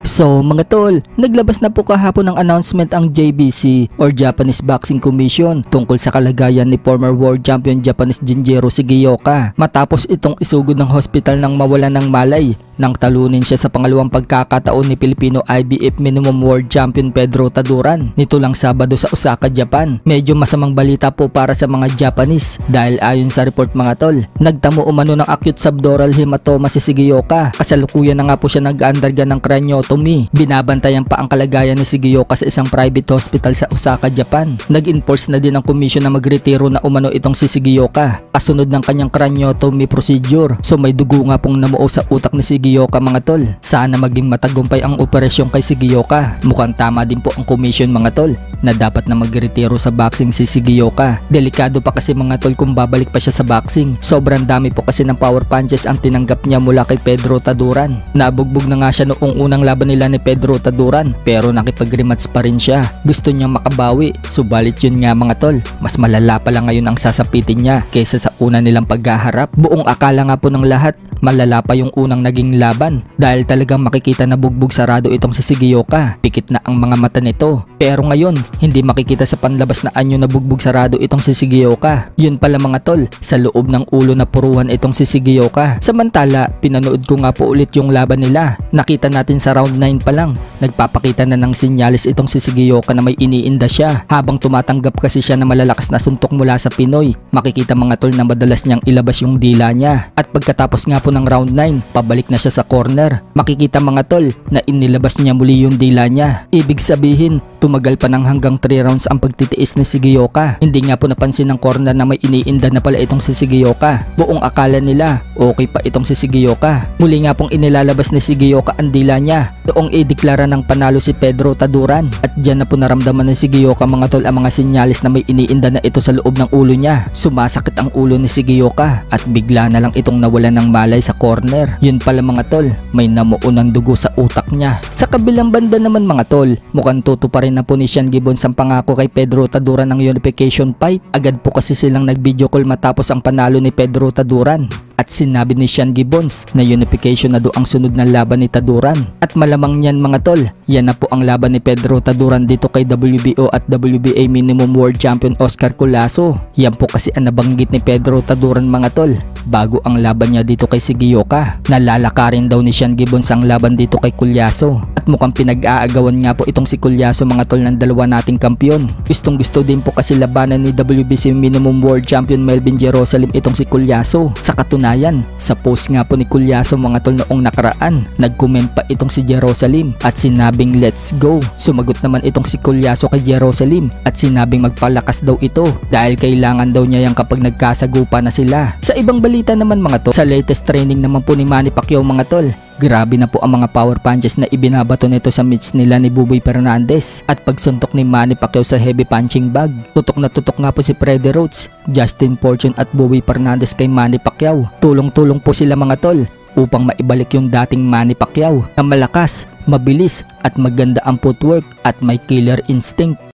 So mga tol, naglabas na po kahapon ng announcement ang JBC or Japanese Boxing Commission tungkol sa kalagayan ni former world champion Japanese Jinjiro Shigeoka matapos itong isugod ng hospital nang mawala ng malay nang talunin siya sa pangalawang pagkakataon ni Filipino IBF Minimum World Champion Pedro Taduran nito lang Sabado sa Osaka, Japan. Medyo masamang balita po para sa mga Japanese dahil ayon sa report mga tol, nagtamo umano ng acute subdural hematoma si Shigeoka. Kasalukuyan na nga po siya nag-undergo ng craniotomy. Binabantayan pa ang kalagayan ni Shigeoka sa isang private hospital sa Osaka, Japan. Nag-enforce na din ang komisyon na magretiro na umano itong si Shigeoka kasunod ng kanyang craniotomy procedure. So may dugo nga pong namuo sa utak ni Shigeoka mga tol. Sana maging matagumpay ang operasyon kay Shigeoka. Mukhang tama din po ang komisyon mga tol na dapat na magretiro sa boxing si Shigeoka. Delikado pa kasi mga tol kung babalik pa siya sa boxing. Sobrang dami po kasi ng power punches ang tinanggap niya mula kay Pedro Taduran. Nabugbog na nga siya noong unang laban nila ni Pedro Taduran pero nakipag-rematch pa rin siya. Gusto niyang makabawi, subalit yun nga mga tol, mas malala pa lang ngayon ang sasapitin niya kaysa sa una nilang paghaharap. Buong akala nga po ng lahat malala pa yung unang naging laban dahil talagang makikita na bugbog sarado itong si Shigeoka. Pikit na ang mga mata nito. Pero ngayon, hindi makikita sa panlabas na anyo na bugbog sarado itong si Shigeoka. Yun pala mga tol, sa loob ng ulo na puruhan itong si Shigeoka. Samantala, pinanood ko nga po ulit yung laban nila. Nakita natin sa round 9 pa lang, nagpapakita na ng sinyalis itong si Shigeoka na may iniinda siya. Habang tumatanggap kasi siya na malalakas na suntok mula sa Pinoy, makikita mga tol na madalas niyang ilabas yung dila niya. At pagkatapos nga po ng round 9, pabalik na siya sa corner. Makikita mga tol na inilabas niya muli yung dila niya. Ibig sabihin, tumagal pa ng hanggang 3 rounds ang pagtitiis ni Shigeoka. Hindi nga po napansin ng corner na may iniinda na pala itong si Shigeoka. Buong akala nila, okay pa itong si Shigeoka. Muli nga pong inilalabas ni Shigeoka ang dila niya. Doong ideklara ng panalo si Pedro Taduran. At dyan na po naramdaman ni Shigeoka mga tol ang mga sinyalis na may iniinda na ito sa loob ng ulo niya. Sumasakit ang ulo ni Shigeoka at bigla na lang itong nawala ng malay sa corner. Yun pala mga tol, may namuo ng dugo sa utak niya. Sa kabilang banda naman mga tol, mukhang tutuparin na po ni Sean Gibbons ang pangako kay Pedro Taduran ng unification fight. Agad po kasi silang nag-video call matapos ang panalo ni Pedro Taduran. At sinabi ni Sean Gibbons na unification na do ang sunod na laban ni Taduran. At malamang niyan mga tol, yan na po ang laban ni Pedro Taduran dito kay WBO at WBA Minimum World Champion Oscar Colasso. Yan po kasi ang nabanggit ni Pedro Taduran mga tol bago ang laban niya dito kay Shigeoka. Nalalakarin daw ni Sean Gibbons ang laban dito kay Colasso. At mukhang pinag-aagawan nga po itong si Colasso mga tol ng dalawa nating kampiyon. Gustong gusto din po kasi labanan ni WBC Minimum World Champion Melvin Jerusalem itong si Colasso. Sa katunayan, sa post nga po ni Colasso mga tol noong nakaraan, nag-comment pa itong si Jerusalem at sinabing let's go. Sumagot naman itong si Colasso kay Jerusalem at sinabing magpalakas daw ito dahil kailangan daw niya yan kapag nagkasagupa na sila. Sa ibang balita naman mga tol, sa latest training naman po ni Manny Pacquiao mga tol, grabe na po ang mga power punches na ibinabato nito sa mitts nila ni Buboy Fernandez at pagsuntok ni Manny Pacquiao sa heavy punching bag. Tutok na tutok nga po si Freddie Roach, Justin Fortune at Buboy Fernandez kay Manny Pacquiao. Tulong-tulong po sila mga tol upang maibalik yung dating Manny Pacquiao na malakas, mabilis at maganda ang footwork at may killer instinct.